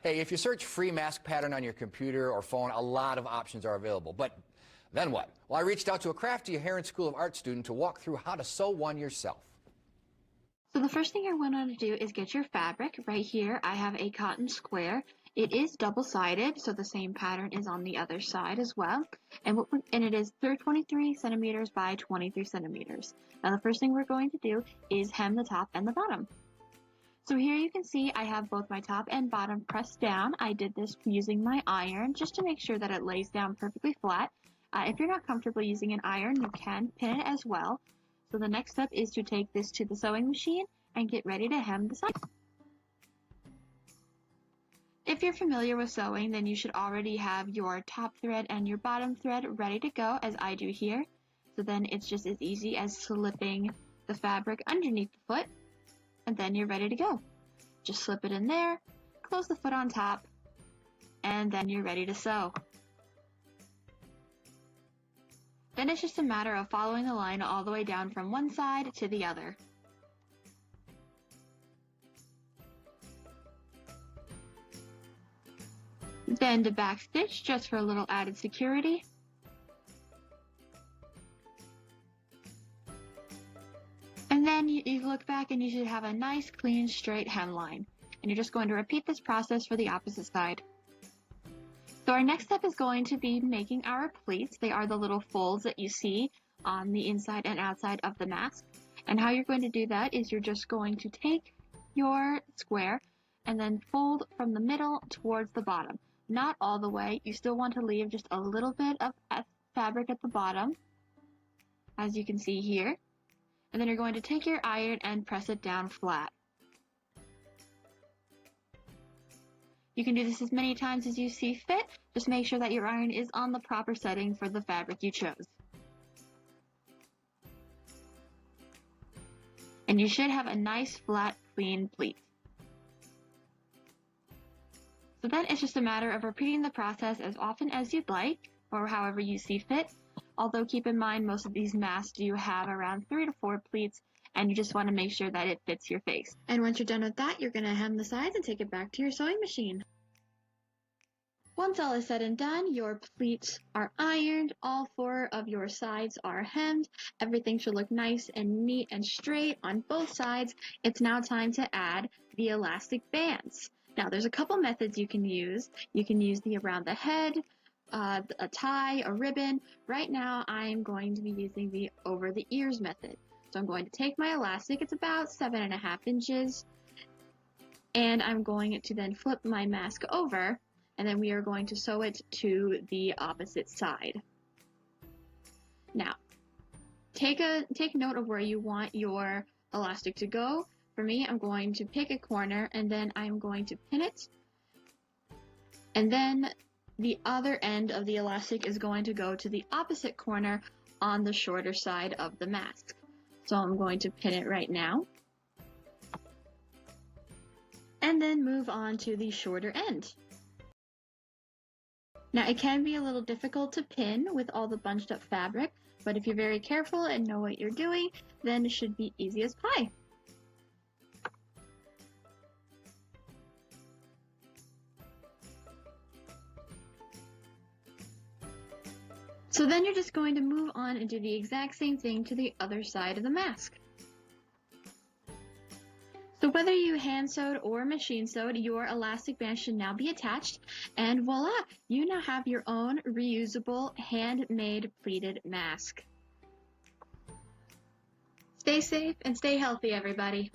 Hey, if you search free mask pattern on your computer or phone, a lot of options are available. But then what? Well, I reached out to a crafty Heron School of Art student to walk through how to sew one yourself. So the first thing you're going to do is get your fabric. Right here, I have a cotton square. It is double-sided, so the same pattern is on the other side as well. And it is 23 centimeters by 23 centimeters. Now the first thing we're going to do is hem the top and the bottom. So here you can see I have both my top and bottom pressed down. I did this using my iron just to make sure that it lays down perfectly flat. If you're not comfortable using an iron, you can pin it as well. So the next step is to take this to the sewing machine and get ready to hem the sides. If you're familiar with sewing, then you should already have your top thread and your bottom thread ready to go, as I do here. So then it's just as easy as slipping the fabric underneath the foot, and then you're ready to go. Just slip it in there, close the foot on top, and then you're ready to sew. Then it's just a matter of following the line all the way down from one side to the other. Bend a back stitch just for a little added security. And then you look back and you should have a nice, clean, straight hemline. And you're just going to repeat this process for the opposite side. So our next step is going to be making our pleats. They are the little folds that you see on the inside and outside of the mask. And how you're going to do that is you're just going to take your square and then fold from the middle towards the bottom. Not all the way. You still want to leave just a little bit of fabric at the bottom, as you can see here. And then you're going to take your iron and press it down flat. You can do this as many times as you see fit. Just make sure that your iron is on the proper setting for the fabric you chose. And you should have a nice, flat, clean pleat. So then it's just a matter of repeating the process as often as you'd like, or however you see fit. Although keep in mind, most of these masks do have around 3 to 4 pleats, and you just want to make sure that it fits your face. And once you're done with that, you're going to hem the sides and take it back to your sewing machine. Once all is said and done, your pleats are ironed, all 4 of your sides are hemmed, everything should look nice and neat and straight on both sides. It's now time to add the elastic bands. Now there's a couple methods you can use. You can use the around the head, a tie, a ribbon. Right now I'm going to be using the over the ears method. So I'm going to take my elastic, it's about 7.5 inches, and I'm going to then flip my mask over, and then we are going to sew it to the opposite side. Now, take note of where you want your elastic to go. For me, I'm going to pick a corner, and then I'm going to pin it, and then the other end of the elastic is going to go to the opposite corner on the shorter side of the mask. So I'm going to pin it right now, and then move on to the shorter end. Now it can be a little difficult to pin with all the bunched up fabric, but if you're very careful and know what you're doing, then it should be easy as pie. So then you're just going to move on and do the exact same thing to the other side of the mask. So whether you hand sewed or machine sewed, your elastic band should now be attached, and voila, you now have your own reusable handmade pleated mask. Stay safe and stay healthy, everybody.